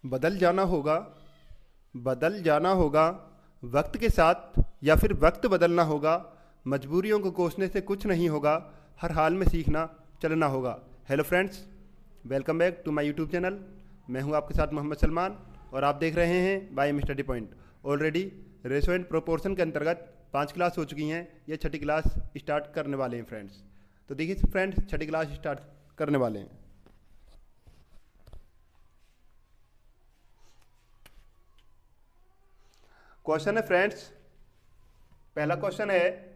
बदल जाना होगा, बदल जाना होगा, वक्त के साथ या फिर वक्त बदलना होगा, मजबूरियों को कोसने से कुछ नहीं होगा, हर हाल में सीखना चलना होगा। Hello friends, welcome back to my YouTube channel. मैं हूं आपके साथ मोहम्मद सलमान और आप देख रहे हैं by M study point. Already ratio and proportion के अंतर्गत 5 क्लास हो चुकी हैं, ये छठी क्लास स्टार्ट करने वाले हैं फ्रेंड्स। तो देखिए फ्रेंड्स, छठी क्लास स्टार्ट करने वाले हैं। क्वेश्चन है फ्रेंड्स, पहला क्वेश्चन है,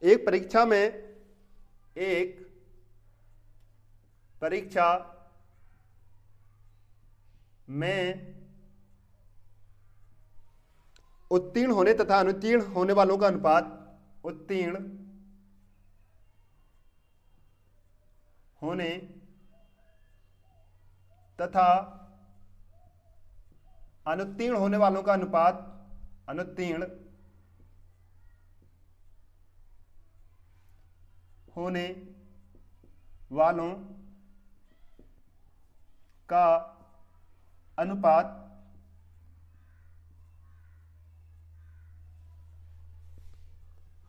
एक परीक्षा में उत्तीर्ण होने तथा अनुत्तीर्ण होने वालों का अनुपात, उत्तीर्ण होने तथा अनुत्तीर्ण होने वालों का अनुपात, अनुत्तीर्ण होने वालों का अनुपात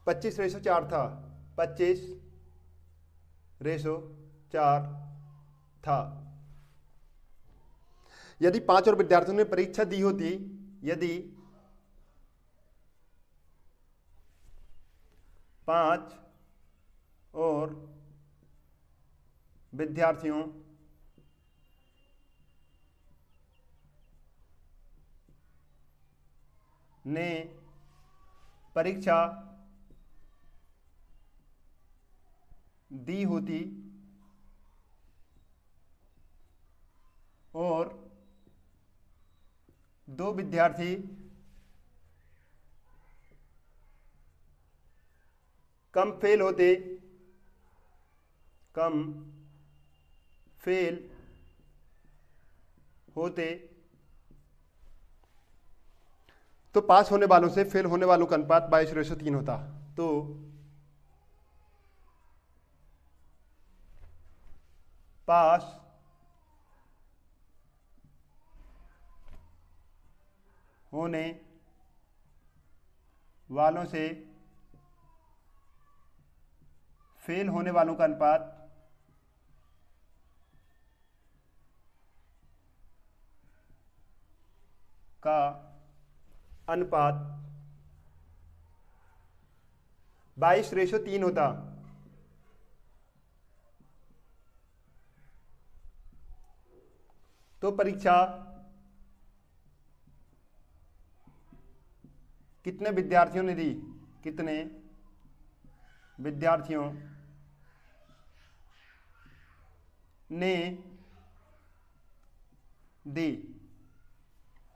25:4 था। 25:4 था। यदि 5 और विद्यार्थियों ने परीक्षा दी होती, यदि 5 और विद्यार्थियों ने परीक्षा दी होती और 2 विद्यार्थी कम फेल होते तो पास होने वालों से फेल होने वालों का अनुपात 22:3 होता। तो पास होने वालों से फेल होने वालों का अनुपात का अनुपात 22:3 होता। तो परीक्षा कितने विद्यार्थियों ने दी, कितने विद्यार्थियों ने दी।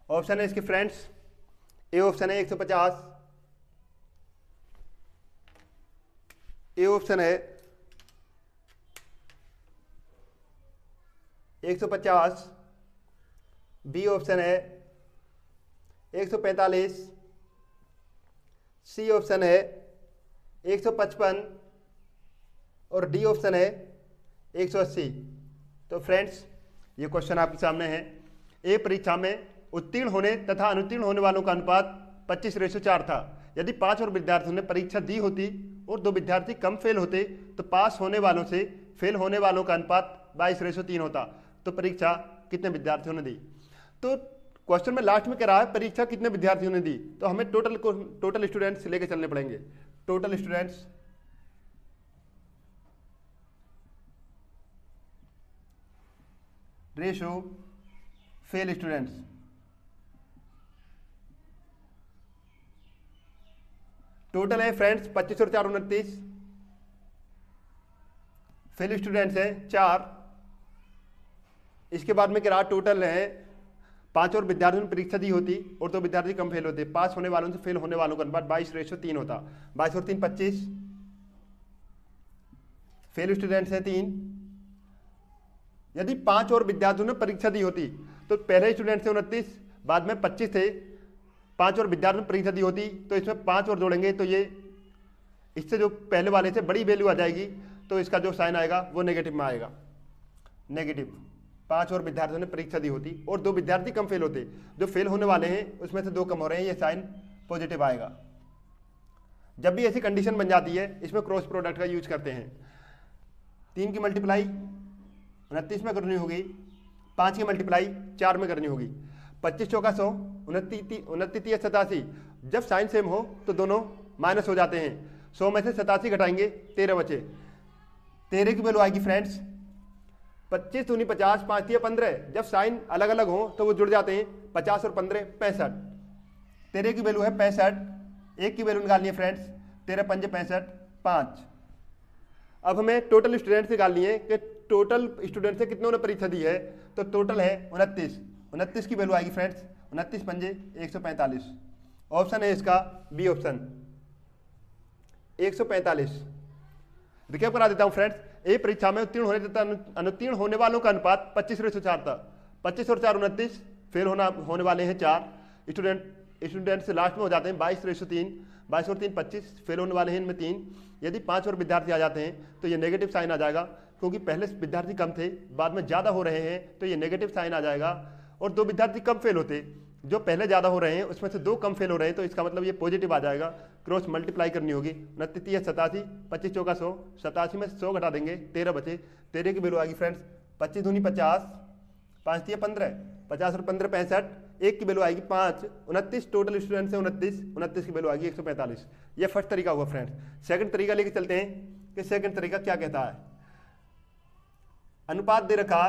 ऑप्शन है इसके फ्रेंड्स, ए ऑप्शन है 150, ए ऑप्शन है 150, बी ऑप्शन है 145, सी ऑप्शन है 155 और डी ऑप्शन है 180। तो फ्रेंड्स, ये क्वेश्चन आपके सामने है। ए परीक्षा में उत्तीर्ण होने तथा अनुत्तीर्ण होने वालों का अनुपात 25:4 था। यदि 5 और विद्यार्थियों ने परीक्षा दी होती और 2 विद्यार्थी कम फेल होते तो पास होने वालों से फेल होने वालों का अनुपात 22:3 होता। तो परीक्षा कितने विद्यार्थियों ने दी। तो क्वेश्चन में लास्ट में कह रहा है परीक्षा कितने विद्यार्थियों ने दी, तो हमें टोटल स्टूडेंट्स लेके चलने पड़ेंगे। Total students ratio fail students, total है फ्रेंड्स 25 और 4 29, फेल स्टूडेंट्स है 4। इसके बाद में क्या टोटल है 5 और विद्यार्थियों ने परीक्षा दी होती और 2 विद्यार्थी कम फेल होते, पास होने वालों से फेल होने वालों का अनुपात 22:3 होता। 22 और 3 25, फेल स्टूडेंट्स है 3। यदि 5 और विद्यार्थियों ने परीक्षा दी होती तो पहले स्टूडेंट थे 29, बाद में 25 थे, 5 और विद्यार्थियों ने परीक्षा दी होती तो इसमें 5 और जोड़ेंगे तो ये इससे जो पहले वाले से बड़ी वैल्यू आ जाएगी, तो इसका जो साइन आएगा वो नेगेटिव में आएगा, नेगेटिव। 5 और विद्यार्थियों ने परीक्षा दी होती और 2 विद्यार्थी कम फेल होते, जो फेल होने वाले हैं उसमें से 2 कम हो रहे हैं, ये साइन पॉजिटिव आएगा। जब भी ऐसी कंडीशन बन जाती है इसमें क्रॉस प्रोडक्ट का यूज करते हैं। 3 की मल्टीप्लाई 29 में करनी होगी, 5 की मल्टीप्लाई 4 में करनी होगी। 25 चौका 100, 29 87। जब साइन सेम हो तो दोनों माइनस हो जाते हैं। 100 में से 87 घटाएंगे, 13 बचे। 13 की वैल्यू आएगी फ्रेंड्स 25 दूनी 50, 5 तिया 15। जब साइन अलग अलग हो तो वो जुड़ जाते हैं, 50 और 15 65। 13 की वैल्यू है 65, 1 की वैल्यू निकालनी है फ्रेंड्स, 13 पंजे 65 5। अब हमें टोटल स्टूडेंट्स निकालनी है कि टोटल स्टूडेंट से कितनों ने परीक्षा दी है, तो टोटल है 29। 29 की वैल्यू आएगी फ्रेंड्स 29 पंजे 145। ऑप्शन है इसका बी ऑप्शन 145। रिकैप करा देता हूं फ्रेंड्स, ए परीक्षा में उत्तीर्ण होने तथा अनुत्तीर्ण होने वालों का अनुपात 25:4 था। 25 और 4 29, फेल होने वाले हैं 4 स्टूडेंट से लास्ट में हो जाते हैं 22:3, 22 और 3 25, फेल होने वाले हैं इनमें 3। यदि 5 और विद्यार्थी आ जाते हैं तो ये नेगेटिव साइन आ जाएगा, क्योंकि पहले विद्यार्थी कम थे बाद में ज़्यादा हो रहे हैं तो ये नेगेटिव साइन आ जाएगा। और 2 विद्यार्थी कम फेल होते, जो पहले ज़्यादा हो रहे हैं उसमें से 2 कम फेल हो रहे हैं, तो इसका मतलब ये पॉजिटिव आ जाएगा। क्रॉस मल्टीप्लाई करनी होगी, 29 87, 25 चौका 100, 87 में 100 घटा देंगे, 13 बचे। 13 की वैल्यू आएगी फ्रेंड्स 25 दूनी 50, 5 तिया 15, 50 और 15 65। 1 की वैल्यू आएगी 5, 29 टोटल स्टूडेंट से 29 की वैल्यू आएगी 145। ये फर्स्ट तरीका हुआ फ्रेंड्स। सेकंड तरीका लेके चलते हैं कि सेकंड तरीका क्या कहता है। अनुपात दे रखा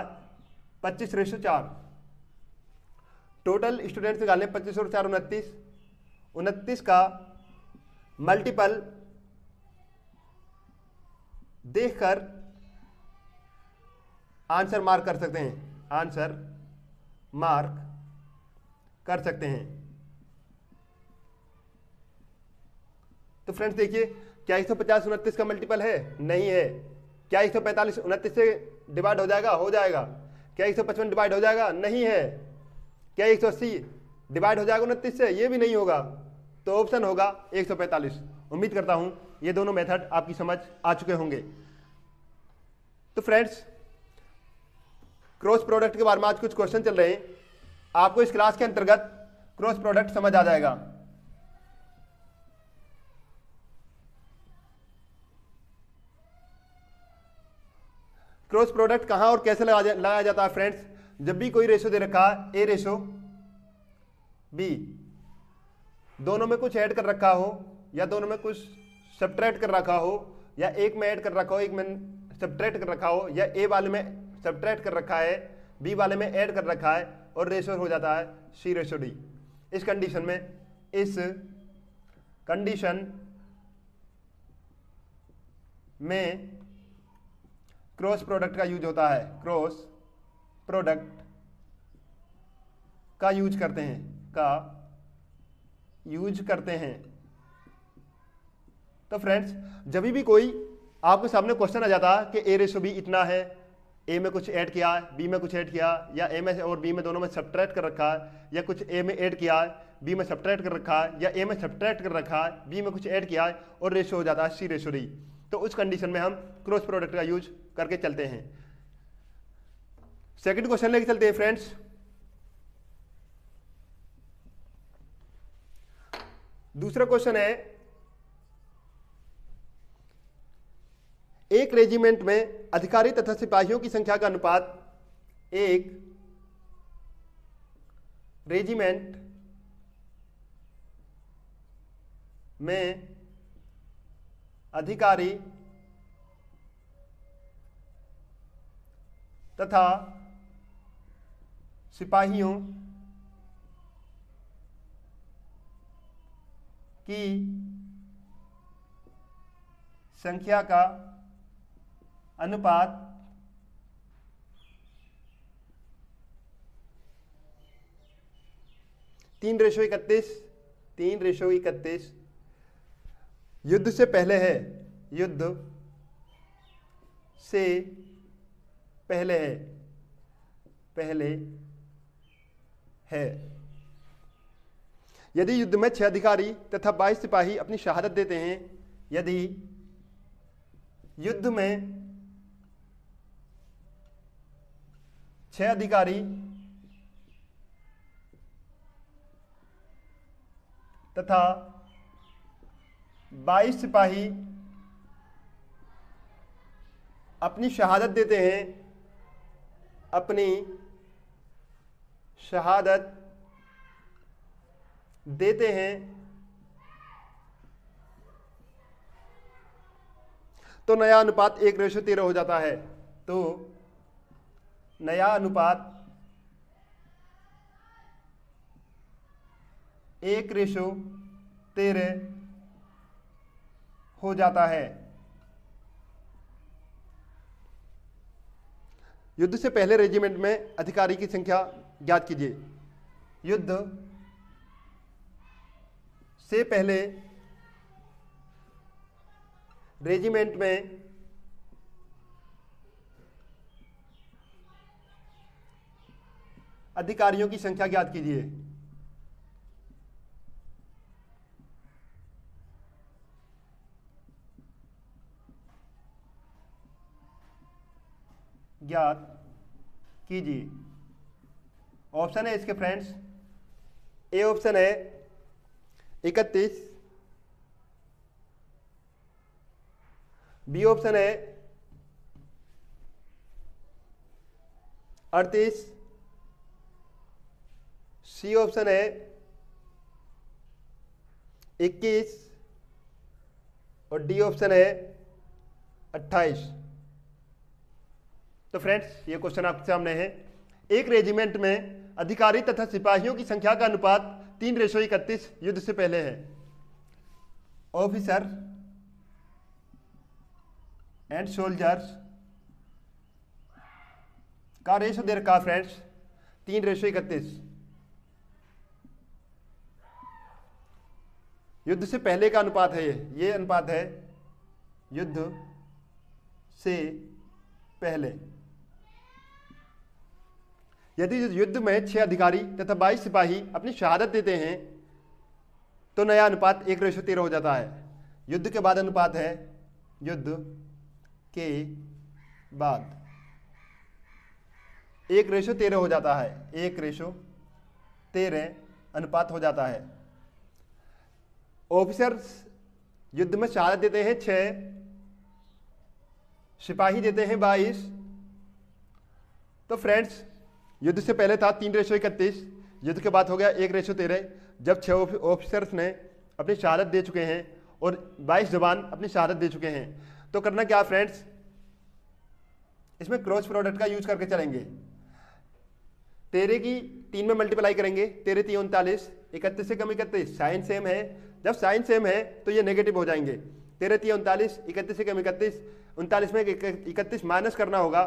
25:4, टोटल स्टूडेंट्स निकालने 25 और 4 29, 29 का मल्टीपल देखकर आंसर मार्क कर सकते हैं, आंसर मार्क कर सकते हैं। तो फ्रेंड्स देखिए, क्या 150 29 का मल्टीपल है? नहीं है। क्या 145 29 से डिवाइड हो जाएगा? हो जाएगा। क्या 155 डिवाइड हो जाएगा? नहीं है। क्या 180 डिवाइड हो जाएगा 29 से? ये भी नहीं होगा। तो ऑप्शन होगा 145। उम्मीद करता हूं ये दोनों मेथड आपकी समझ आ चुके होंगे। तो फ्रेंड्स, क्रॉस प्रोडक्ट के बारे में आज कुछ क्वेश्चन चल रहे हैं, आपको इस क्लास के अंतर्गत क्रॉस प्रोडक्ट समझ आ जाएगा। क्रॉस प्रोडक्ट कहां और कैसे लगाया जाता है फ्रेंड्स? जब भी कोई रेशो दे रखा है ए रेशो बी, दोनों में कुछ ऐड कर रखा हो या दोनों में कुछ सब्ट्रैक्ट कर रखा हो, या एक में ऐड कर रखा हो एक में सब्ट्रैक्ट कर रखा हो, या ए वाले में सब्ट्रैक्ट कर रखा है बी वाले में ऐड कर रखा है, और रेशो हो जाता है C/D। इस कंडीशन में क्रॉस प्रोडक्ट का यूज होता है, क्रॉस प्रोडक्ट का यूज करते हैं। तो फ्रेंड्स, जब भी कोई आपके सामने क्वेश्चन आ जाता है कि A/B इतना है, ए में कुछ ऐड किया है बी में कुछ ऐड किया, या ए में और बी में दोनों में सब्ट्रैक्ट कर रखा है, या कुछ ए में ऐड किया है बी में सब्ट्रैक्ट कर रखा है, या ए में सब्ट्रैक्ट कर रखा है बी में कुछ ऐड किया है, और रेशो हो जाता है C/D। तो उस कंडीशन में हम क्रॉस प्रोडक्ट का यूज करके चलते हैं। सेकंड क्वेश्चन लेके चलते हैं फ्रेंड्स। दूसरा क्वेश्चन है, एक रेजिमेंट में अधिकारी तथा सिपाहियों की संख्या का अनुपात, एक रेजिमेंट में अधिकारी तथा सिपाहियों की संख्या का अनुपात 3:31 युद्ध से पहले है, युद्ध से पहले है। यदि युद्ध में 6 अधिकारी तथा 22 सिपाही अपनी शहादत देते हैं, यदि युद्ध में 6 अधिकारी तथा 22 सिपाही अपनी शहादत देते हैं, अपनी शहादत देते हैं, तो नया अनुपात 1:13 हो जाता है। तो नया अनुपात 1:13 हो जाता है। युद्ध से पहले रेजिमेंट में अधिकारी की संख्या ज्ञात कीजिए। युद्ध से पहले रेजिमेंट में अधिकारियों की संख्या ज्ञात कीजिए। ज्ञात कीजिए। ऑप्शन है इसके फ्रेंड्स, ए ऑप्शन है 31, बी ऑप्शन है 38, सी ऑप्शन है 21 और डी ऑप्शन है 28। तो फ्रेंड्स ये क्वेश्चन आपके सामने है। एक रेजिमेंट में अधिकारी तथा सिपाहियों की संख्या का अनुपात 3:31 युद्ध से पहले है। ऑफिसर एंड सोल्जर्स का रेशो दे रखा फ्रेंड्स 3:31। युद्ध से पहले का अनुपात है ये अनुपात है युद्ध से पहले। यदि युद्ध में 6 अधिकारी तथा 22 सिपाही अपनी शहादत देते हैं तो नया अनुपात 1:13 हो जाता है। युद्ध के बाद अनुपात है युद्ध के बाद 1:13 हो जाता है। 1:13 अनुपात हो जाता है। ऑफिसर्स युद्ध में शहादत देते हैं 6, सिपाही देते हैं 22। तो फ्रेंड्स युद्ध से पहले था 3:31, युद्ध के बाद हो गया 1:13। जब 6 ऑफिसर्स ने अपनी शहादत दे चुके हैं और 22 जवान अपनी शहादत दे चुके हैं, तो करना क्या फ्रेंड्स, इसमें क्रॉस प्रोडक्ट का यूज करके चलेंगे। 13 की 3 में मल्टीप्लाई करेंगे, 13 3 39, 31 से कम 31, साइन सेम है। जब साइन सेम है तो ये नेगेटिव हो जाएंगे। 13 3 39, 31 से कम 31, 39 में 31 माइनस करना होगा।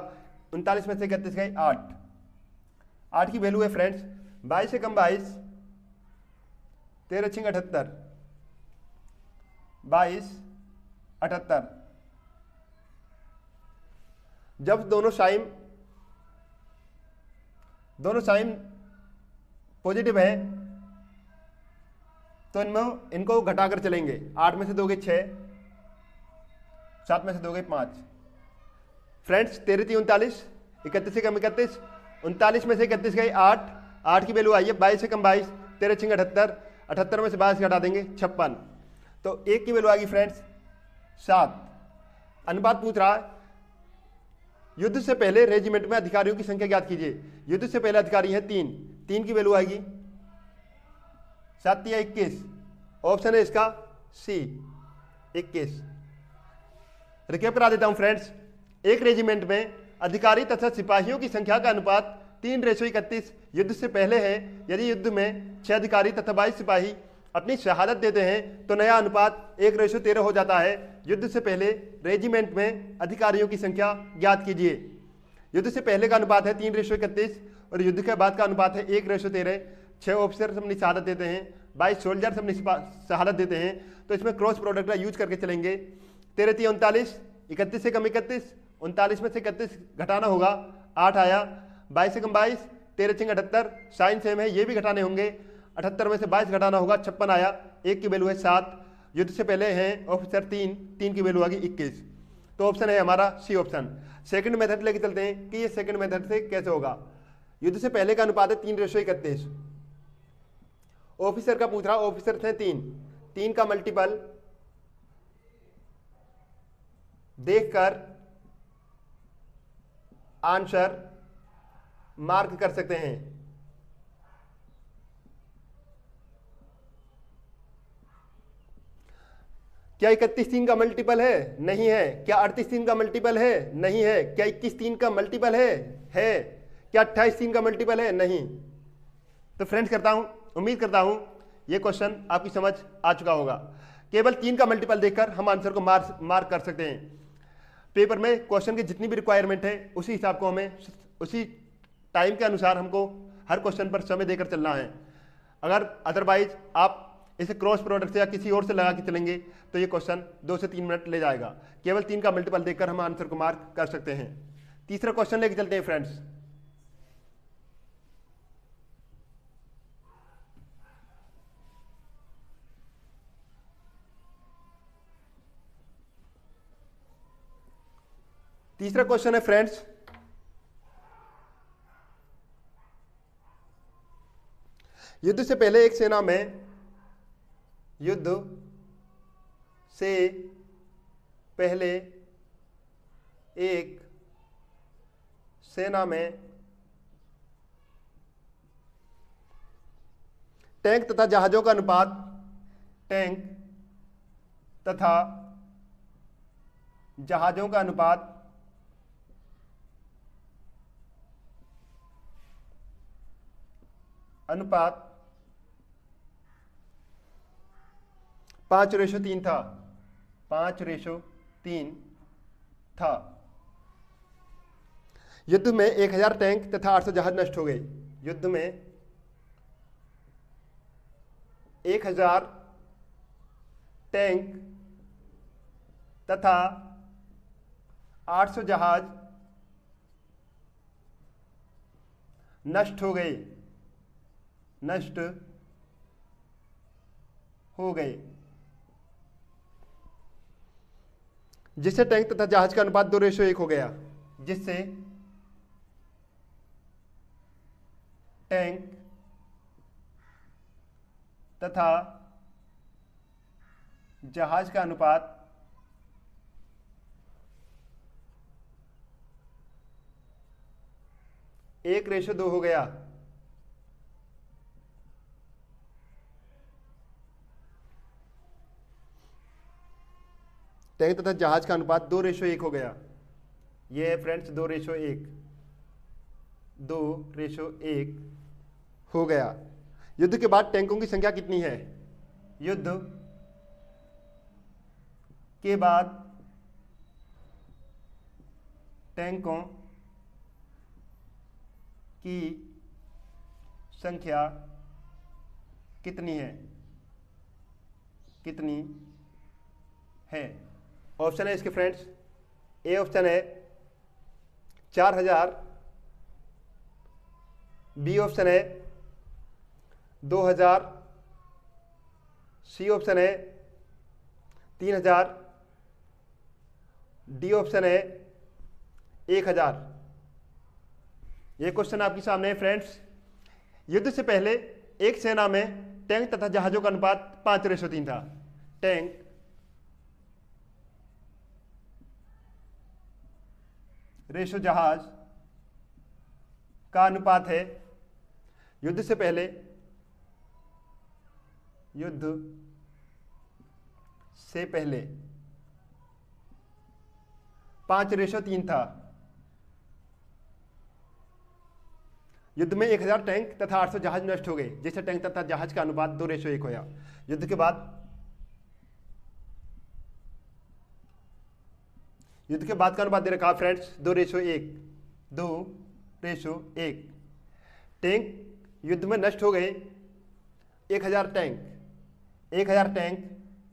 39 में से 31 गए 8, 8 की वैल्यू है फ्रेंड्स 22 से कम 22, 13 6 78, 22 78। जब दोनों साइन पॉजिटिव है तो इनको घटाकर चलेंगे। 8 में से 2 गए 6, 7 में से 2 गए 5। फ्रेंड्स 13 3 39, 31 से कम 31, 39 में से 31 गए 8, 8 की वैल्यू आई है 22 से कम 22, 13 6 78, 78 में से 22 घटा देंगे 56। तो 1 की वैल्यू आ गई फ्रेंड्स 7। अनुपात पूछ रहा है युद्ध से पहले रेजिमेंट में अधिकारियों की संख्या ज्ञात कीजिए। युद्ध से पहले अधिकारी है 3, 3 की वैल्यू आएगी 7 या 21। ऑप्शन है इसका सी 21। रिकैप करा देता हूं फ्रेंड्स। एक रेजिमेंट में अधिकारी तथा सिपाहियों की संख्या का अनुपात 3:31 युद्ध से पहले है। यदि युद्ध में 6 अधिकारी तथा 22 सिपाही अपनी शहादत देते हैं तो नया अनुपात 1:13 हो जाता है। युद्ध से पहले रेजिमेंट में अधिकारियों की संख्या ज्ञात कीजिए। युद्ध से पहले का अनुपात है 3:31 और युद्ध के बाद का अनुपात है 1:13। 6 ऑफिसर अपनी शहादत देते हैं, 22 सोल्जर्स अपनी शहादत देते हैं। तो इसमें क्रॉस प्रोडक्ट का यूज करके चलेंगे। 13 3 39, 31 से कम 31, 39 में से 31 घटाना होगा 8 आया, 22 से कम 22, 13 6 78, साइन सेम है ये भी घटाने होंगे। 78 में से 22 घटाना होगा 56 आया, 1 की वैल्यू है 7। युद्ध से पहले हैं ऑफिसर 3, 3 की वैल्यू आ गई 21। तो ऑप्शन है हमारा सी ऑप्शन। सेकंड मेथड लेके चलते हैं कि ये सेकंड मेथड से कैसे होगा। युद्ध से पहले का अनुपात है 3:31। ऑफिसर का पूछ रहा, ऑफिसर थे 3 का मल्टीपल देखकर आंसर मार्क कर सकते हैं। क्या 31 3 का मल्टीपल है? नहीं है। क्या 38 3 का मल्टीपल है? नहीं है। क्या 21 3 का मल्टीपल है? क्या 28 3 का मल्टीपल है? नहीं। तो फ्रेंड्स उम्मीद करता हूं यह क्वेश्चन आपकी समझ आ चुका होगा। केवल 3 का मल्टीपल देखकर हम आंसर को मार्क कर सकते हैं। पेपर में क्वेश्चन की जितनी भी रिक्वायरमेंट है उसी हिसाब को हमें उसी टाइम के अनुसार हमको हर क्वेश्चन पर समय देकर चलना है। अगर अदरवाइज आप इसे क्रॉस प्रोडक्ट से या किसी और से लगा के चलेंगे तो ये क्वेश्चन 2 से 3 मिनट ले जाएगा। केवल 3 का मल्टीपल देखकर हम आंसर को मार्क कर सकते हैं। तीसरा क्वेश्चन लेके चलते हैं फ्रेंड्स। तीसरा क्वेश्चन है फ्रेंड्स, युद्ध से पहले एक सेना में युद्ध से पहले एक सेना में टैंक तथा जहाजों का अनुपात टैंक तथा जहाजों का अनुपात 5:3 था। 5:3 था। युद्ध में 1000 टैंक तथा 800 जहाज नष्ट हो गए। युद्ध में 1000 टैंक तथा 800 जहाज नष्ट हो गए। जिससे टैंक तथा जहाज का अनुपात 2:1 हो गया। जिससे टैंक तथा जहाज का अनुपात 1:2 हो गया। टैंक तथा जहाज का अनुपात 2:1 हो गया। ये है फ्रेंड्स 2:1 हो गया। युद्ध के बाद टैंकों की संख्या कितनी है? युद्ध के बाद टैंकों की संख्या कितनी है? ऑप्शन है इसके फ्रेंड्स, ए ऑप्शन है 4000, बी ऑप्शन है 2000, सी ऑप्शन है 3000, डी ऑप्शन है 1000। ये क्वेश्चन आपके सामने है फ्रेंड्स। युद्ध से पहले एक सेना में टैंक तथा जहाजों का अनुपात 5:3 था। टैंक रेशो जहाज का अनुपात है युद्ध से पहले 5:3 था। युद्ध में 1000 टैंक तथा 800 जहाज नष्ट हो गए, जिससे टैंक तथा जहाज का अनुपात 2:1 होया। युद्ध के बाद का अनुपात दे रखा फ्रेंड्स 2:1। टैंक युद्ध में नष्ट हो गए 1000 टैंक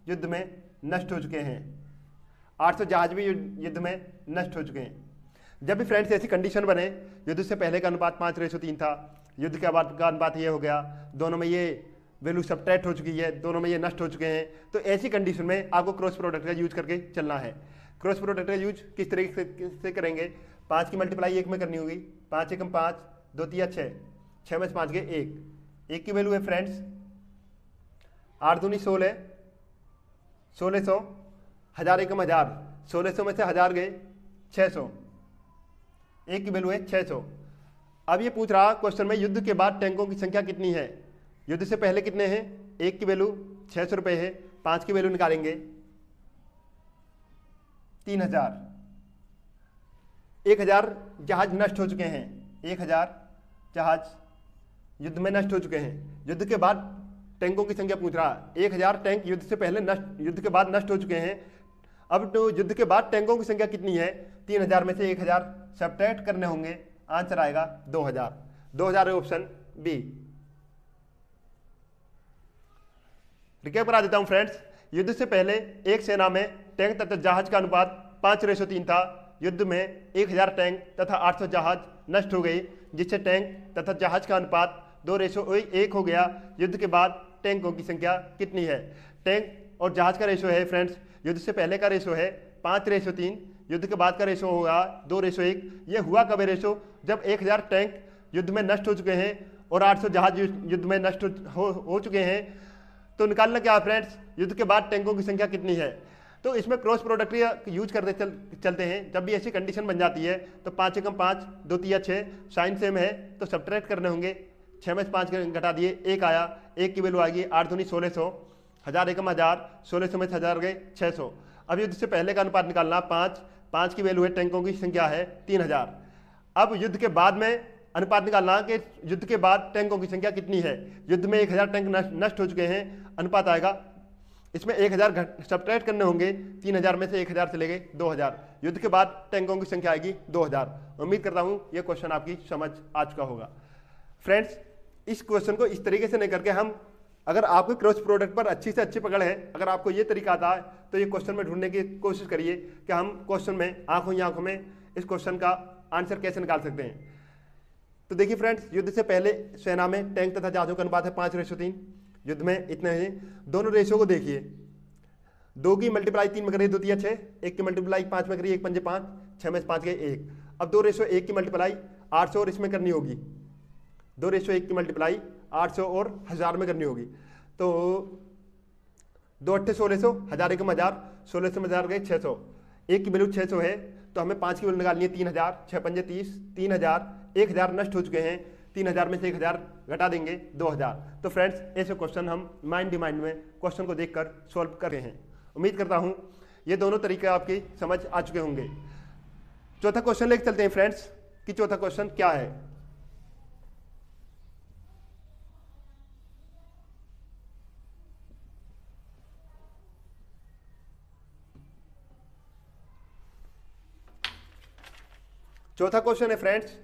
युद्ध में नष्ट हो चुके हैं। 800 जहाज भी युद्ध में नष्ट हो चुके हैं। जब भी फ्रेंड्स ऐसी कंडीशन बने, युद्ध से पहले का अनुपात 5:3 था, युद्ध के बाद का अनुपात ये हो गया, दोनों में ये वैल्यू सब्ट्रैक्ट हो चुकी है, दोनों में ये नष्ट हो चुके हैं, तो ऐसी कंडीशन में आपको क्रॉस प्रोडक्ट का यूज करके चलना है। क्रॉस प्रोडक्ट का यूज किस तरीके से करेंगे? 5 की मल्टीप्लाई 1 में करनी होगी। 5 एकम 5, 2 तिया 6, 6 में से 5 गए 1, 1 की वैल्यू है फ्रेंड्स 8 दूनी 16, 1600, 1000 एकम 1000, 1600 में से 1000 गए 600, 1 की वैल्यू है 600। अब ये पूछ रहा क्वेश्चन में युद्ध के बाद टैंकों की संख्या कितनी है। युद्ध से पहले कितने हैं, 1 की वैल्यू 600 रुपये है, 5 की वैल्यू निकालेंगे 3000, 1000 जहाज नष्ट हो चुके हैं, 1000 जहाज युद्ध में नष्ट हो चुके हैं। युद्ध के बाद टैंकों की संख्या पूछ रहा, 1000 टैंक युद्ध से पहले नष्ट, युद्ध के बाद नष्ट हो चुके हैं। अब तो युद्ध के बाद टैंकों की संख्या कितनी है, 3000 में से 1000 सब्ट्रैक्ट करने होंगे, आंसर आएगा 2000। 2000 है ऑप्शन बी। रिकैप करा देता हूं फ्रेंड्स, युद्ध से पहले एक सेना में टैंक तथा जहाज का अनुपात 5:3 था। युद्ध में 1000 टैंक तथा 800 जहाज नष्ट हो गए, जिससे टैंक तथा जहाज का अनुपात 2:1 हो गया। युद्ध के बाद टैंकों की संख्या कितनी है। टैंक और जहाज का रेशो है फ्रेंड्स, युद्ध से पहले का रेशो है 5:3, युद्ध के बाद का रेशो होगा 2:1। ये हुआ कब रेशो, जब 1000 टैंक युद्ध में नष्ट हो चुके हैं और 800 जहाज युद्ध में नष्ट हो चुके हैं। तो निकालना क्या है फ्रेंड्स, युद्ध के बाद टैंकों की संख्या कितनी है। तो इसमें क्रॉस प्रोडक्ट यूज करते चलते हैं। जब भी ऐसी कंडीशन बन जाती है तो 5 एकम 5, 2 तिया 6, साइन सेम है तो सब्ट्रैक्ट करने होंगे। 6 में से 5 घटा दिए, 1 आया, 1 की वैल्यू आएगी 8 दूनी 1600, 1000 एकम 1000, 1600 में से 1000 गए 600। अब युद्ध से पहले का अनुपात निकालना 5, 5 की वैल्यू है, टैंकों की संख्या है 3000। अब युद्ध के बाद में अनुपात निकालना कि युद्ध के बाद टैंकों की संख्या कितनी है। युद्ध में 1000 टैंक नष्ट हो चुके हैं, अनुपात आएगा, इसमें 1000 सब्ट्रैक्ट करने होंगे, 3000 में से 1000 चले गए 2000। युद्ध के बाद टैंकों की संख्या आएगी 2000। उम्मीद करता हूं यह क्वेश्चन आपकी समझ आ चुका होगा। फ्रेंड्स, इस क्वेश्चन को इस तरीके से नहीं करके हम, अगर आपको क्रॉस प्रोडक्ट पर अच्छी से अच्छी पकड़ है, अगर आपको ये तरीका आता है तो ये क्वेश्चन में ढूंढने की कोशिश करिए कि हम क्वेश्चन में आंखों ही आंखों में इस क्वेश्चन का आंसर कैसे निकाल सकते हैं। तो देखिए फ्रेंड्स, युद्ध से पहले सेना में टैंक तथा जहाजों का अनुपात है 5:3। युद्ध में इतने हैं, दोनों रेशो को देखिए, 2 की मल्टीप्लाई 3 में करिए 2 तिया 6, 1 की मल्टीप्लाई 5 में करिए 1 पंजे 5, 6 में से 5 गए 1। अब 2:1 की मल्टीप्लाई 800 और इसमें करनी होगी, 2:1 की मल्टीप्लाई 800 और 1000 में करनी होगी। तो 2 8 1600, 1000 एकम 1000, 1600 में 1000 गए 600, 1 की वैल्यू 600 है तो हमें 5 की वैल्यू निकालनी है 3000, 6 पंजे 30, 3000, 1000 नष्ट हो चुके हैं, 3000 में से 1000 घटा देंगे 2000। तो फ्रेंड्स, ऐसे क्वेश्चन हम माइंड में क्वेश्चन को देखकर सॉल्व कर रहे हैं। उम्मीद करता हूं ये दोनों तरीके आपकी समझ आ चुके होंगे। चौथा क्वेश्चन लेके चलते हैं फ्रेंड्स कि चौथा क्वेश्चन क्या है। चौथा क्वेश्चन है फ्रेंड्स,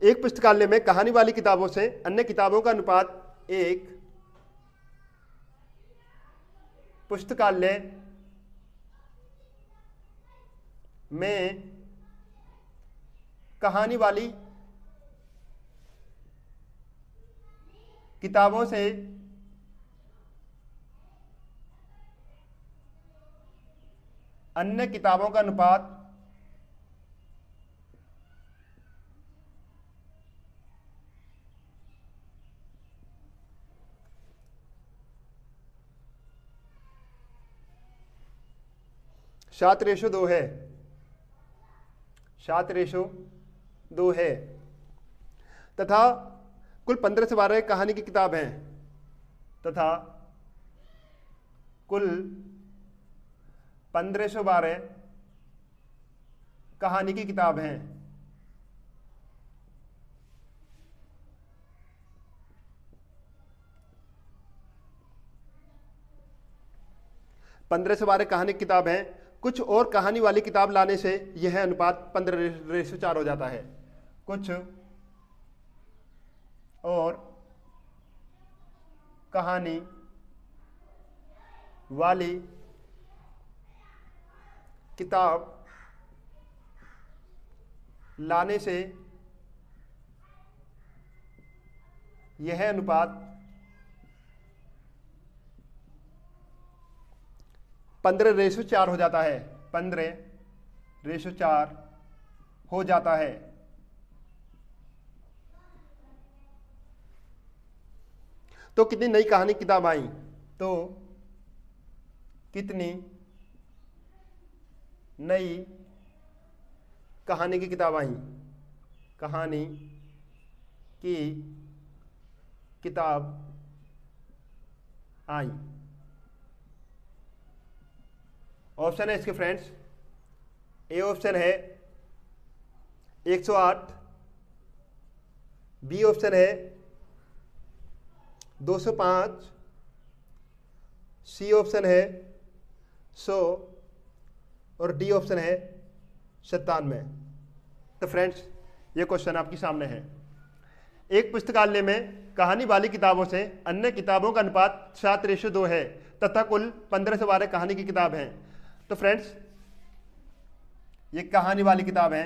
एक पुस्तकालय में कहानी वाली किताबों से अन्य किताबों का अनुपात। एक पुस्तकालय में कहानी वाली किताबों से अन्य किताबों का अनुपात 7:2 है, 7:2 है तथा कुल 15 से 12 कहानी की किताब हैं, तथा कुल 15 से 12 कहानी की किताब हैं। पंद्रह से 12 कहानी की किताब हैं, कुछ और कहानी वाली किताब लाने से यह अनुपात 15:4 हो जाता है। कुछ और कहानी वाली किताब लाने से यह अनुपात 15:4 हो जाता है। 15:4 हो जाता है। तो कितनी नई कहानी किताब आई, तो कितनी नई कहानी की किताब आई, कहानी की किताब आई। ऑप्शन है इसके फ्रेंड्स, ए ऑप्शन है 108, बी ऑप्शन है 205, सी ऑप्शन है 100 और डी ऑप्शन है 97। तो फ्रेंड्स ये क्वेश्चन आपके सामने है। एक पुस्तकालय में कहानी वाली किताबों से अन्य किताबों का अनुपात 7:2 है तथा कुल 1512 कहानी की किताब हैं। तो फ्रेंड्स ये कहानी वाली किताब है,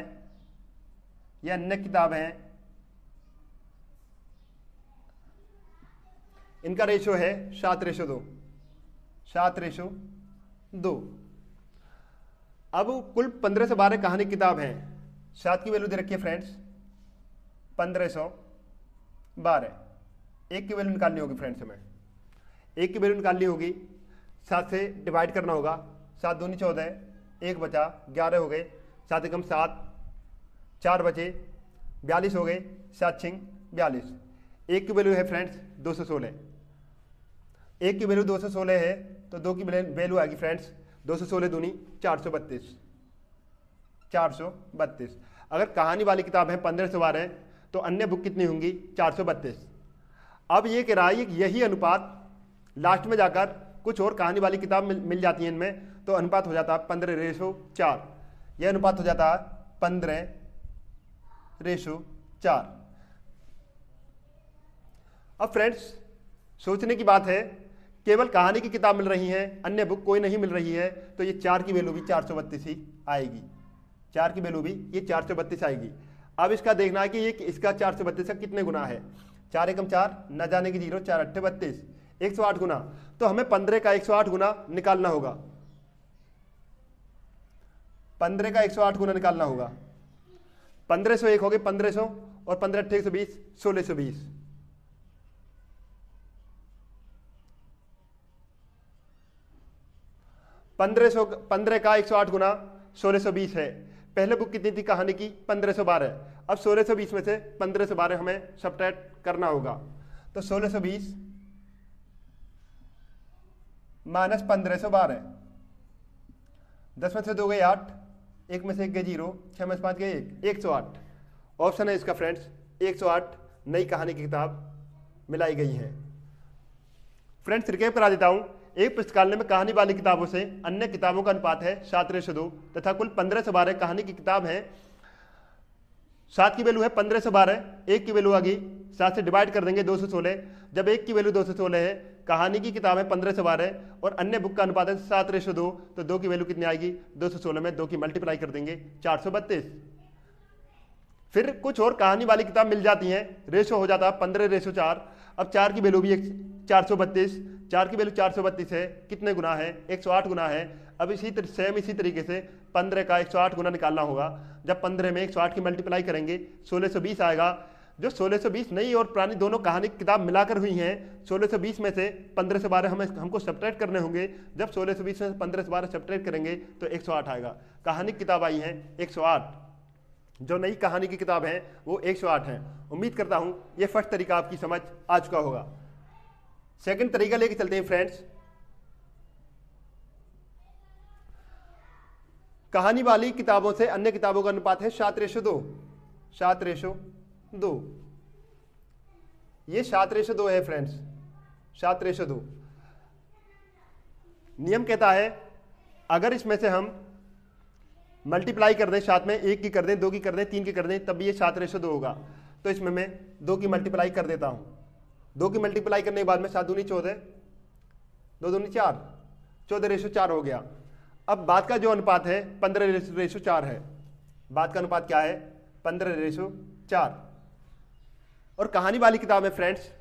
ये अन्य किताब है, इनका रेशो है 7:2, 7:2। अब कुल 1512 कहानी किताब है, 7 की वैल्यू दे रखी है फ्रेंड्स 1512। एक की वैल्यू निकालनी होगी फ्रेंड्स, हमें एक की वैल्यू निकालनी होगी, 7 से डिवाइड करना होगा, 7 दूनी 14, 1 बचा 11 हो गए, 7 एकम 7, 4 बचे 42 हो गए, 7 छिंग 42। एक की वैल्यू है फ्रेंड्स 216, एक की वैल्यू 216 है तो दो की वैल्यू आएगी फ्रेंड्स 216 दूनी 432, 432। अगर कहानी वाली किताब है 1512 तो अन्य बुक कितनी होंगी 432। अब ये कह रहा है यही अनुपात लास्ट में जाकर कुछ और कहानी वाली किताब मिल जाती है इनमें, तो अनुपात हो जाता है 15:4। यह अनुपात हो जाता है 15:4। अब फ्रेंड्स सोचने की बात है, केवल कहानी की किताब मिल रही है, अन्य बुक कोई नहीं मिल रही है, तो ये 4 की वैल्यू भी 432 ही आएगी, 4 की वैल्यू भी ये 432 आएगी। अब इसका देखना है कि ये इसका 432 का कितने गुना है। 4 एकम 4, न जाने की 0, 4 अट्ठे 32, 108 गुना। तो हमें 15 का 108 गुना निकालना होगा, 15 का 108 गुना निकालना होगा। 1501 हो गए 1500 और 15 अट्ठे 120, 1620। 15 का 108 गुना 1620 है। पहले बुक कितनी थी कहानी की 1512। अब 1620 में से 1512 हमें सब्ट्रैक्ट करना होगा, तो 1620 माइनस 1512, 10 में से 2 गए 8, 1 में से 1 गए 0, 6 में से 5 गए 1, 108। ऑप्शन है इसका फ्रेंड्स 108 नई कहानी की किताब मिलाई गई है। फ्रेंड्स रिकैप करा देता हूं, एक पुस्तकालय में कहानी वाली किताबों से अन्य किताबों का अनुपात है 7:2 तथा कुल 1512 कहानी की किताब है। 7 की वैल्यू है 1512, एक की वैल्यू आ गई 7 से डिवाइड कर देंगे 216। जब एक की वैल्यू 216 है, कहानी की किताब है 1512 और अन्य बुक का अनुपात है 7:2, तो 2 की वैल्यू कितनी आएगी 216 में 2 की मल्टीप्लाई कर देंगे 432। फिर कुछ और कहानी वाली किताब मिल जाती है, रेशो हो जाता है 15:4। अब 4 की वैल्यू भी 432, 4 की वैल्यू 432 है, कितने गुना है 108 गुना है। अब इसी तरीके से 15 का 108 गुना निकालना होगा। जब 15 में 108 की मल्टीप्लाई करेंगे 1620 आएगा। जो 1620 नई और पुरानी दोनों कहानी की किताब मिलाकर हुई हैं, 1620 में से 1512 हमको सब्ट्रैक्ट करने होंगे। जब 1620 में से 1512 सब्ट्रैक्ट करेंगे तो 108 आएगा। कहानी की किताब आई है 108, जो नई कहानी की किताब है वो 108 है। उम्मीद करता हूं ये फर्स्ट तरीका आपकी समझ आ चुका होगा। सेकंड तरीका लेके चलते हैं फ्रेंड्स। कहानी वाली किताबों से अन्य किताबों का अनुपात है 7:2, 7:2। ये 7:2 है फ्रेंड्स, 7:2। नियम कहता है अगर इसमें से हम मल्टीप्लाई कर दें, साथ में 1 की कर दें, 2 की कर दें, 3 की कर दें, तब भी ये 7:2 होगा। तो इसमें मैं 2 की मल्टीप्लाई कर देता हूं। 2 की मल्टीप्लाई करने के बाद में 7 दूनी 14, 2 दूनी 4, 14:4 हो गया। अब बाद का जो अनुपात है 15:4 है। बाद का अनुपात क्या है 15:4। और कहानी वाली किताब में फ्रेंड्स,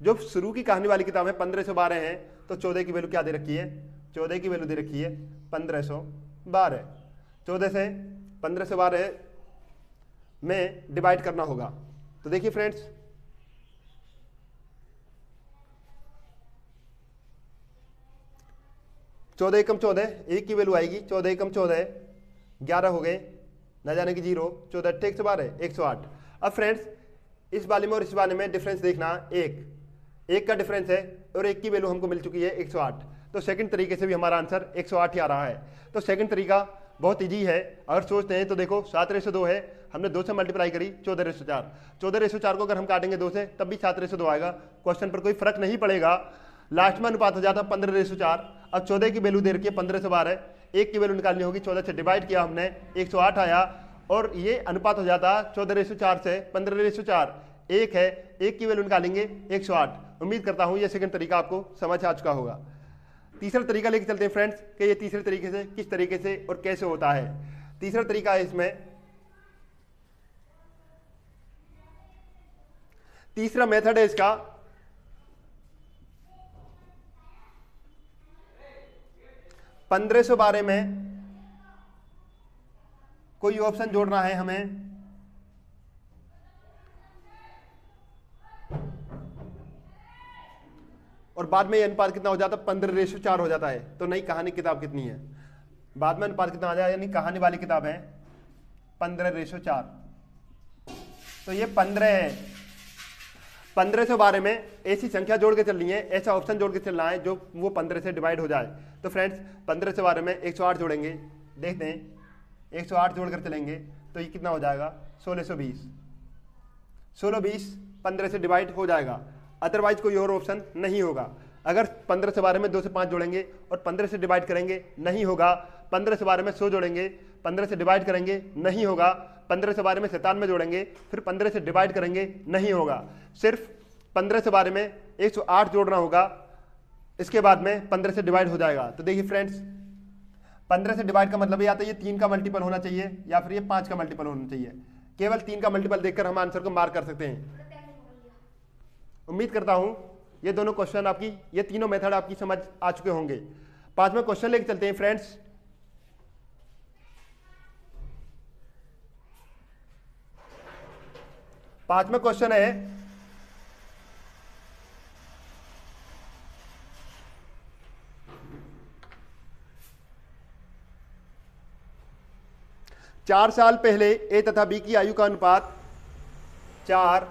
जो शुरू की कहानी वाली किताब है 1512 है, तो 14 की वैल्यू क्या दे रखी है, 14 की वैल्यू दे रखी है 1512। 14 से 1512 में डिवाइड करना होगा। तो देखिए फ्रेंड्स, 14 एकम 14, एक की वैल्यू आएगी 14 एकम 14, 11 हो गए, न जाने की 0, 14 अट्ठे 112, 108। अब फ्रेंड्स इस वाले में और इस वाले में डिफरेंस देखना, एक का डिफरेंस है और एक की वैल्यू हमको मिल चुकी है 108। तो सेकंड तरीके से भी हमारा आंसर 108 ही आ रहा है। तो सेकंड तरीका बहुत इजी है, अगर सोचते हैं तो देखो 7/2 है, हमने 2 से मल्टीप्लाई करी 14/4, 14/4 को अगर हम काटेंगे 2 से तब भी 7/2 आएगा, क्वेश्चन पर कोई फर्क नहीं पड़ेगा, लास्ट में अनुपात हो जाता 15/4। अब 14 की वैल्यू दे रखी है 15 से 12, एक की वैल्यू निकालनी होगी, 14 से डिवाइड किया हमने 108 आया, और ये अनुपात हो जाता 14/4 से 15/4, एक है, एक की वैल्यू निकालेंगे 108। उम्मीद करता हूं ये सेकंड तरीका आपको समझ आ चुका होगा। तीसरा तरीका लेके चलते हैं फ्रेंड्स कि ये तीसरे तरीके से किस तरीके से और कैसे होता है। तीसरा तरीका है इसमें, तीसरा मेथड है इसका, पंद्रह 1512 में कोई ऑप्शन जोड़ना है हमें, और बाद में ये अनुपात कितना हो जाता है 15/4 हो जाता है। तो नई कहानी किताब कितनी है, बाद में अनुपात कितना आ जाए, यानी कहानी वाली किताब है 15/4। तो ये 15 है, 15 से 12 में ऐसी संख्या जोड़ के चलनी है, ऐसा ऑप्शन जोड़ के चलना है जो वो 15 से डिवाइड हो जाए। तो फ्रेंड्स 15 से 12 में 108 जोड़ेंगे, देखते हैं 108 जोड़कर चलेंगे तो ये कितना हो जाएगा 1620, 1620 15 से डिवाइड हो जाएगा, अदरवाइज कोई और ऑप्शन नहीं होगा। अगर 15 से 12 में 2 से 5 जोड़ेंगे और 15 से डिवाइड करेंगे नहीं होगा, 15 से 12 में 100 जोड़ेंगे, 15 से डिवाइड करेंगे नहीं होगा, 15 से 12 में 97 जोड़ेंगे, फिर 15 से डिवाइड करेंगे नहीं होगा, सिर्फ 15 से 12 में 108 जोड़ना होगा, इसके बाद में 15 से डिवाइड हो जाएगा। तो देखिए फ्रेंड्स 15 से डिवाइड का मतलब या तो ये 3 का मल्टीपल होना चाहिए या फिर ये 5 का मल्टीपल होना चाहिए, केवल 3 का मल्टीपल देखकर हम आंसर को मार्क कर सकते हैं। उम्मीद करता हूं ये दोनों क्वेश्चन आपकी, ये तीनों मेथड आपकी समझ आ चुके होंगे। पांचवा क्वेश्चन लेके चलते हैं फ्रेंड्स। पांचवा क्वेश्चन है, चार साल पहले ए तथा बी की आयु का अनुपात 4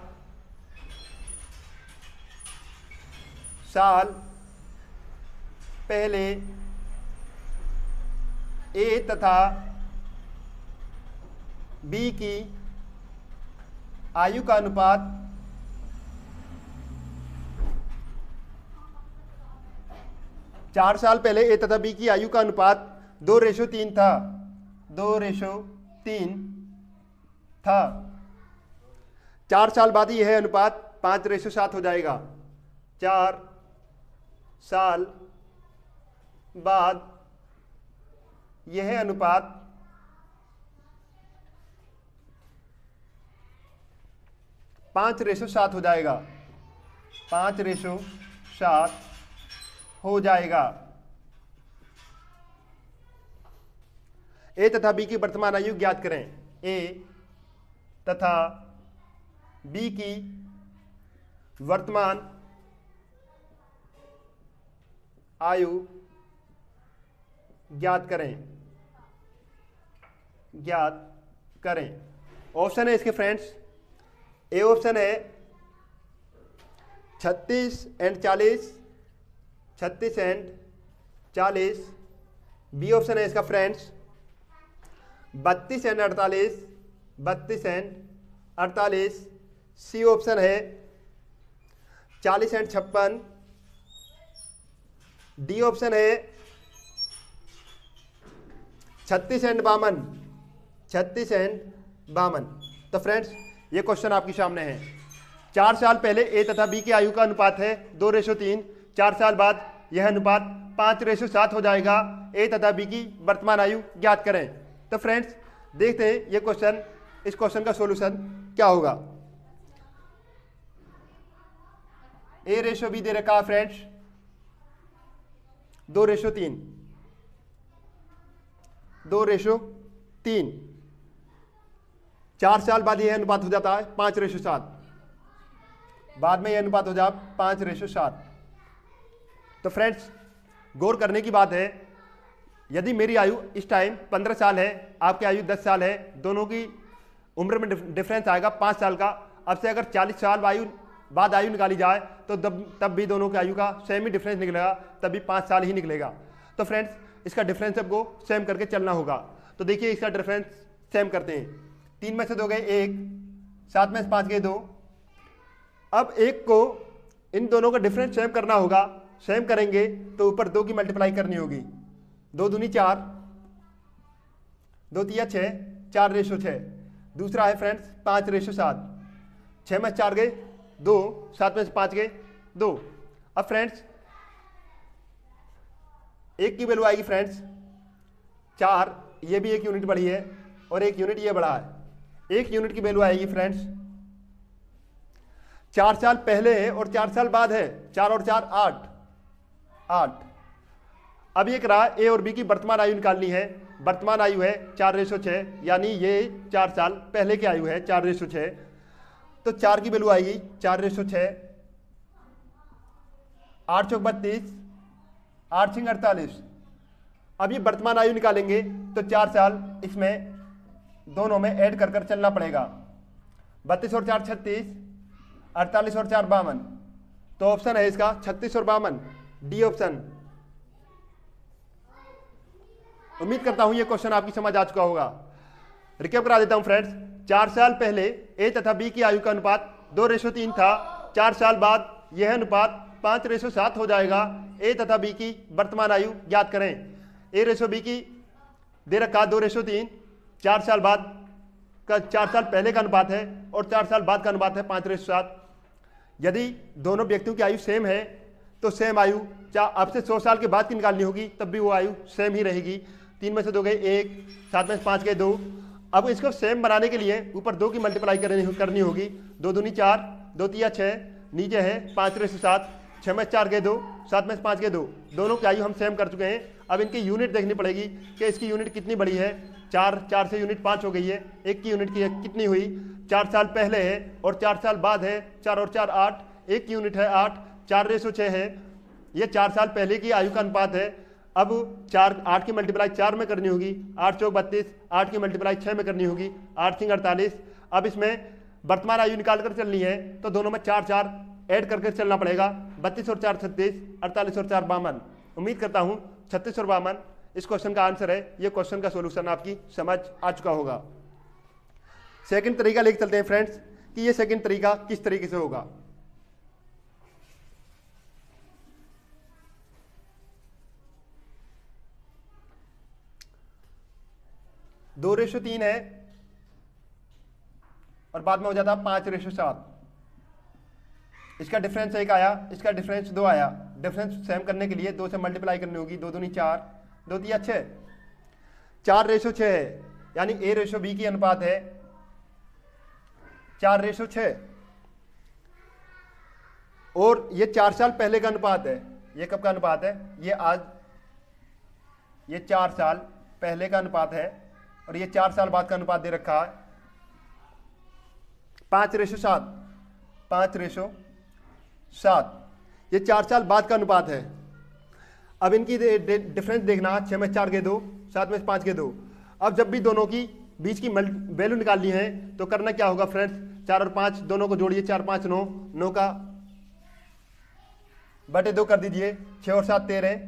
साल पहले ए तथा बी की आयु का अनुपात 4 साल पहले ए तथा बी की आयु का अनुपात 2:3 था, 2:3 था। 4 साल बाद यह अनुपात 5:7 हो जाएगा। 4 साल बाद यह अनुपात 5:7 हो जाएगा, 5:7 हो जाएगा। ए तथा बी की वर्तमान आयु ज्ञात करें। ए तथा बी की वर्तमान आयु ज्ञात करें, ज्ञात करें। ऑप्शन है इसके फ्रेंड्स, ए ऑप्शन है 36 एंड 40, 36 एंड 40। बी ऑप्शन है इसका friends 32 and 48, 32 and 48। C option है 40 एंड 56। डी ऑप्शन है 36 एंड 52, 36 एंड 52। तो फ्रेंड्स ये क्वेश्चन आपके सामने है। 4 साल पहले ए तथा बी की आयु का अनुपात है 2:3, 4 साल बाद यह अनुपात 5:7 हो जाएगा। ए तथा बी की वर्तमान आयु ज्ञात करें। तो फ्रेंड्स देखते हैं ये क्वेश्चन, इस क्वेश्चन का सॉल्यूशन क्या होगा। ए रेशो बी दे रखा है फ्रेंड्स 2:3, 2:3। 4 साल बाद यह अनुपात हो जाता है 5:7। बाद में यह अनुपात हो जाए 5:7। तो फ्रेंड्स गौर करने की बात है, यदि मेरी आयु इस टाइम 15 साल है, आपकी आयु 10 साल है, दोनों की उम्र में डिफरेंस आएगा 5 साल का। अब से अगर 40 साल बाद आयु निकाली जाए तो तब भी दोनों की आयु का सेम ही डिफरेंस निकलेगा, तब भी 5 साल ही निकलेगा। तो फ्रेंड्स इसका डिफरेंस सबको सेम करके चलना होगा। तो देखिए इसका डिफरेंस सेम करते हैं। 3 में से 2 गए 1, 7 में से 5 गए 2। अब 1 को इन दोनों का डिफरेंस सेम करना होगा। सेम करेंगे तो ऊपर 2 की मल्टीप्लाई करनी होगी। 2 दूनी 4, 2 तिया 6, 4:6। दूसरा है फ्रेंड्स 5:7। 6 में 4 गए 2, 7 में से 5 गए 2। अब फ्रेंड्स 1 की वैल्यू आएगी फ्रेंड्स 4, ये भी 1 यूनिट बढ़ी है और 1 यूनिट ये बढ़ा है। 1 यूनिट की वैल्यू आएगी फ्रेंड्स 4 साल पहले है और 4 साल बाद है। 4 और 4 8। अब ये करा ए और बी की वर्तमान आयु निकालनी है। वर्तमान आयु है 4:6, यानी ये 4 साल पहले की आयु है 4:6। तो 4 की वैल्यू आएगी 4:6। 8 चौक 32, 8 छिंग 48। अब ये वर्तमान आयु निकालेंगे तो 4 साल इसमें दोनों में ऐड कर चलना पड़ेगा। 32 और 4 36, 48 और 4 52। तो ऑप्शन है इसका 36 और 52, डी ऑप्शन। उम्मीद करता हूं यह क्वेश्चन आपकी समझ आ चुका होगा। रिकैप करा देता हूं फ्रेंड्स। 4 साल पहले ए तथा बी की आयु का अनुपात 2:3 था। 4 साल बाद यह अनुपात 5:7 हो जाएगा। ए तथा बी की वर्तमान आयु ज्ञात करें। ए रेशो बी की दे रखा 2:3। 4 साल बाद का 4 साल पहले का अनुपात है और 4 साल बाद का अनुपात है 5:7। यदि दोनों व्यक्तियों की आयु सेम है तो सेम आयु अब से 100 साल के बाद की निकालनी होगी, तब भी वो आयु सेम ही रहेगी। 3 में से 2 गए 1, 7 में से 5 गए 2। अब इसको सेम बनाने के लिए ऊपर 2 की मल्टीप्लाई करनी होगी। 2 दूनी 4, 2 तिया 6, नीचे है 5:7। 6 में 4 गए 2, 7 में से 5 गए 2। दोनों की आयु हम सेम कर चुके हैं। अब इनकी यूनिट देखनी पड़ेगी कि इसकी यूनिट कितनी बड़ी है। 4 से यूनिट 5 हो गई है। 1 की यूनिट की कितनी हुई, 4 साल पहले है और 4 साल बाद है। 4 और 4 8, 1 की यूनिट है 8, 4:6 है। ये 4 साल पहले की आयु का अनुपात है। अब 8 की मल्टीप्लाई 4 में करनी होगी। 8 चौक 32, 8 की मल्टीप्लाई 6 में करनी होगी। 8 छिंग 48। अब इसमें वर्तमान आयु निकाल कर चलनी है तो दोनों में 4 ऐड करके चलना पड़ेगा। 32 और 4 36, 48 और 4 52। उम्मीद करता हूं 36 और 52 इस क्वेश्चन का आंसर है। ये क्वेश्चन का सोल्यूशन आपकी समझ आ चुका होगा। सेकंड तरीका लेके चलते हैं फ्रेंड्स कि ये सेकंड तरीका किस तरीके से होगा। 2:3 है और बाद में हो जाता 5:7। इसका डिफरेंस 1 आया, इसका डिफरेंस 2 आया। डिफरेंस सेम करने के लिए 2 से मल्टीप्लाई करनी होगी। 2 दूनी 4, 2 तिया 6। 4:6 है, यानी ए रेशो बी की अनुपात है 4:6। और ये 4 साल पहले का अनुपात है। ये कब का अनुपात है, ये 4 साल पहले का अनुपात है और ये 4 साल बाद का अनुपात दे रखा है 5:7। 5:7 ये 4 साल बाद का अनुपात है। अब इनकी डिफरेंस देखना। 6 में 4 गए 2, 7 में 5 गए 2। अब जब भी दोनों की बीच की वैल्यू निकालनी है तो करना क्या होगा फ्रेंड्स, 4 और 5 दोनों को जोड़िए। 4 5 9, 9 का बटे 2 कर दीजिए। 6 और 7 13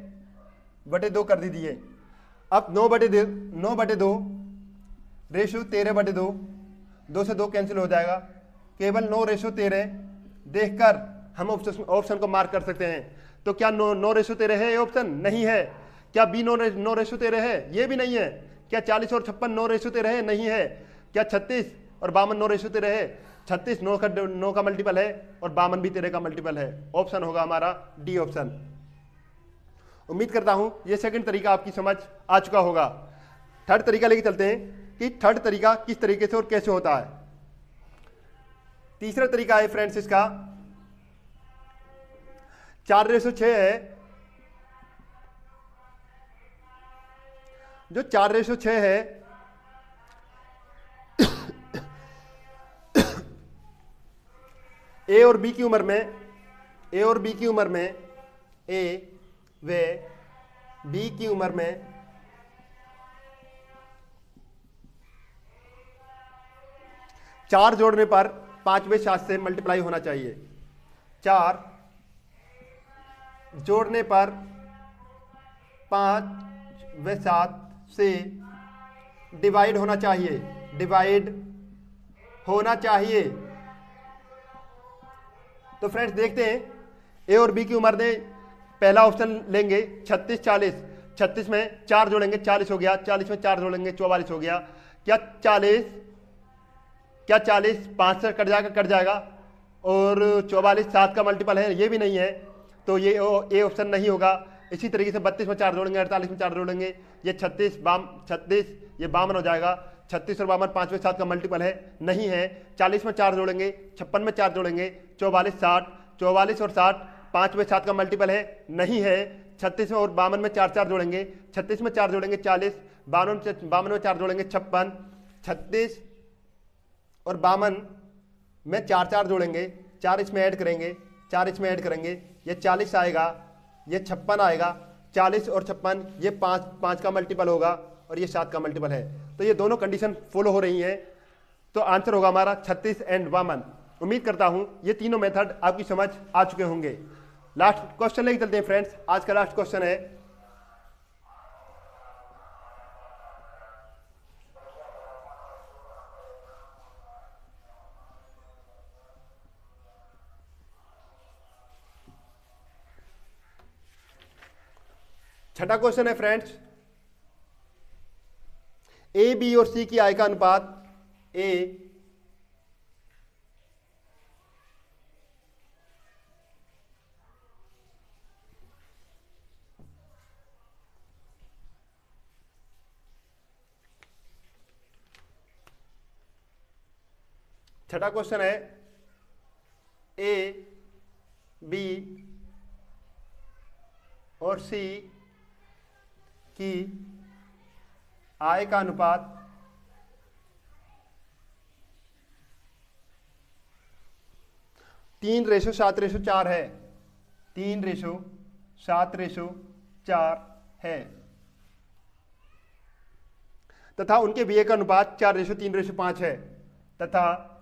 बटे 2 कर दीजिए। अब 9 बटे 2 रेशो 13/2। 2 से 2 कैंसिल हो जाएगा। केवल 9:13 देखकर हम ऑप्शन को मार्क कर सकते हैं। तो क्या 9:13 है ये ऑप्शन? नहीं है। क्या बी 9:13 है? ये भी नहीं है। क्या 40 और 56 9:13 है? नहीं है। क्या 36 और 52 9:13 है? 36 9 का मल्टीपल है और 52 भी 13 का मल्टीपल है। ऑप्शन होगा हमारा डी ऑप्शन। उम्मीद करता हूं ये सेकंड तरीका आपकी समझ आ चुका होगा। थर्ड तरीका लेके चलते हैं कि थर्ड तरीका किस तरीके से और कैसे होता है। तीसरा तरीका है फ्रेंड्स इसका 4:6 है। जो 4:6 है ए और बी की उम्र में ए व बी की उम्र में 4 जोड़ने पर 5 व 7 से मल्टीप्लाई होना चाहिए। 4 जोड़ने पर 5 व 7 से डिवाइड होना चाहिए। तो फ्रेंड्स देखते हैं, ए और बी की उम्र ने पहला ऑप्शन लेंगे 36 40। 36 में 4 जोड़ेंगे 40 हो गया, 40 में 4 जोड़ेंगे 44 हो गया। क्या 40 5 से कट जाएगा और 44 7 का मल्टीपल है, ये भी नहीं है, तो ये ए ऑप्शन नहीं होगा। इसी तरीके से 32 में 4 जोड़ेंगे, 48 में 4 जोड़ेंगे, ये 36 ये 52 हो जाएगा। 36 और 52 5 में 7 का मल्टीपल है, नहीं है। 40 में 4 जोड़ेंगे, 56 में 4 जोड़ेंगे, 44 60, 44 और 60 5 में 7 का मल्टीपल है, नहीं है। 36 में और 52 में 4 जोड़ेंगे, 36 में 4 जोड़ेंगे 40, 52 में 4 जोड़ेंगे 56, 36 और 52 में 4 जोड़ेंगे, 4 इसमें ऐड करेंगे, ये 40 आएगा, ये 56 आएगा। 40 और 56 ये 5 का मल्टीपल होगा और ये 7 का मल्टीपल है। तो ये दोनों कंडीशन फॉलो हो रही हैं, तो आंसर होगा हमारा 36 एंड 52। उम्मीद करता हूं ये तीनों मेथड आपकी समझ आ चुके होंगे। लास्ट क्वेश्चन लेके चलते हैं फ्रेंड्स। आज का लास्ट क्वेश्चन है, छठा क्वेश्चन है फ्रेंड्स, ए बी और सी की आय का अनुपात ए छठा क्वेश्चन है, ए बी और सी की आय का अनुपात 3:7:4 है। 3:7:4 है तथा उनके बीए का अनुपात 4:3:5 है तथा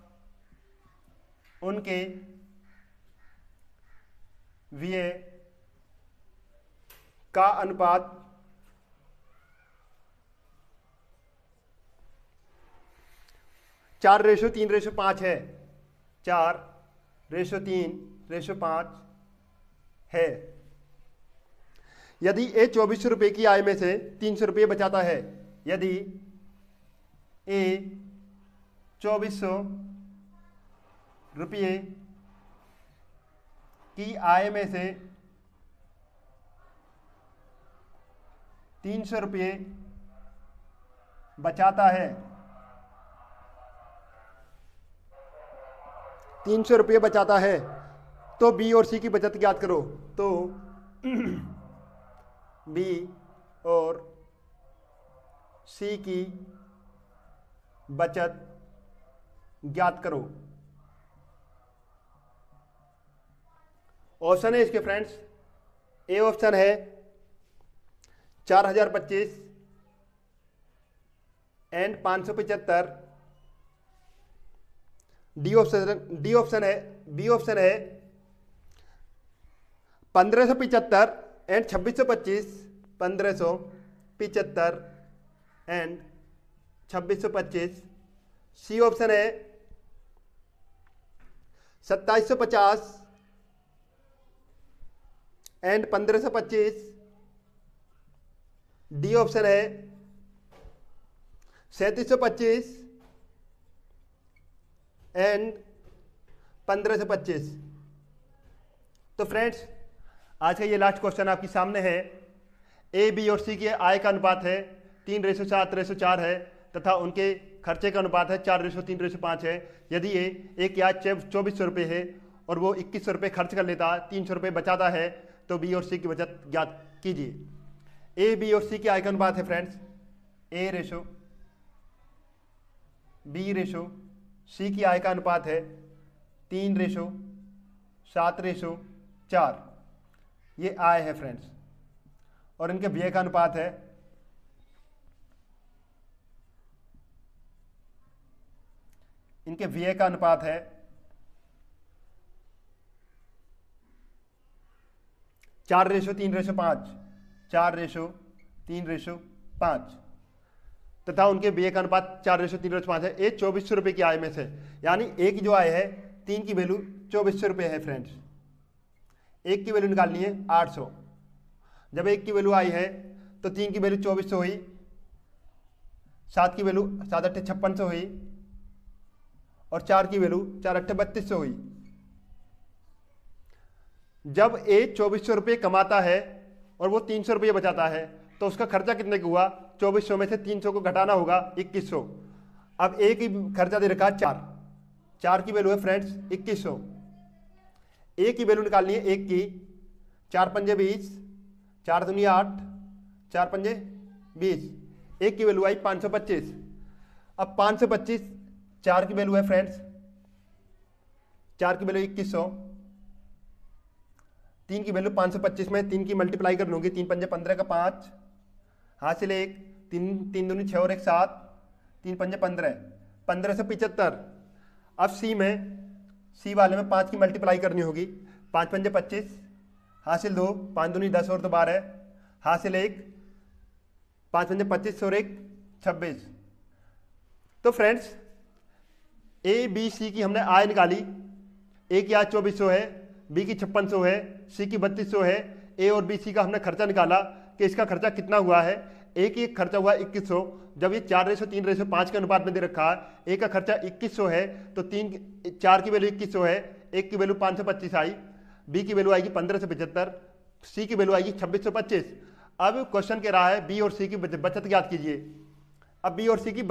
उनके व्यय का अनुपात 4:3:5 है। 4:3:5 है। यदि ए 2400 रुपये की आय में से 300 रुपये बचाता है, यदि ए 2400 रुपये की आय में से 300 रुपये बचाता है, 300 रुपये बचाता है, तो बी और सी की बचत ज्ञात करो। तो बी और सी की बचत ज्ञात करो। ऑप्शन है इसके फ्रेंड्स, ए ऑप्शन है 4025 एंड 575। डी ऑप्शन है 1575 एंड 2625। 1575 एंड 2625। सी ऑप्शन है 2750 एंड 1525। डी ऑप्शन है 3725 एंड 1525। तो फ्रेंड्स आज का ये लास्ट क्वेश्चन आपके सामने है। ए बी और सी के आय का अनुपात है 3:7:4 है तथा उनके खर्चे का अनुपात है 4:3:5 है। यदि ये एक या 2400 रुपये है और वो 2100 रुपये खर्च कर लेता, 300 रुपये बचाता है, तो बी और सी की बचत ज्ञात कीजिए। ए बी और सी के आय का अनुपात है फ्रेंड्स A:B:, सी की आय का अनुपात है 3:7:4। 7:4 ये आय है फ्रेंड्स। और इनके व्यय का अनुपात है 4:3:5, 4:3:5 तथा उनके व्यय का अनुपात 4:3:5 है। ये 2400 रुपये की आय में से, यानी एक जो आय है 3 की वैल्यू 2400 रुपये है फ्रेंड्स। एक की वैल्यू निकालनी है 800। जब एक की वैल्यू आई है तो 3 की वैल्यू 2400 हुई, 7 की वैल्यू 7 8 5600 हुई और 4 की वैल्यू 4 8 3200 हुई। जब ए 2400 रुपये कमाता है और वो 300 रुपये बचाता है तो उसका खर्चा कितने का हुआ? 2400 में से 300 को घटाना होगा 2100। अब ए की खर्चा दे रखा 4 की वैल्यू है फ्रेंड्स 2100। ए की वैल्यू निकालनी है एक की, 4 पंजे 20, 4 दूनी 8, 4 पंजे 20। एक की वैल्यू आई 525। अब 525 4 की वैल्यू है फ्रेंड्स, 4 की वैल्यू 2100, 3 की वैल्यू 525 में 3 की मल्टीप्लाई करनी होगी, 3 पंजे 15 का 5, हासिल 1, 3 दूनी 6 और 1 7, 3 पंजे 15, 15 से 75। अब सी वाले में 5 की मल्टीप्लाई करनी होगी, 5 पंजे 25, हासिल 2, 5 दूनी 10 और 2 12, हासिल 1, 5 पंजे 25 और 1 26। तो फ्रेंड्स ए बी सी की हमने आय निकाली। ए की आय 2400 है, बी की 5600 है, सी की 3200 है। ए और बी सी का हमने खर्चा निकाला कि इसका खर्चा कितना हुआ है। ए की खर्चा हुआ 2100। जब ये 4:3:5 के अनुपात में दे रखा है, ए का खर्चा 2100 है तो 4 की वैल्यू 2100 है, एक की वैल्यू 525 आई, बी की वैल्यू आएगी 15 से 75, सी की वैल्यू आएगी 2625। अब क्वेश्चन कह रहा है बी और सी की बचत ज्ञात कीजिए। अब बी और सी की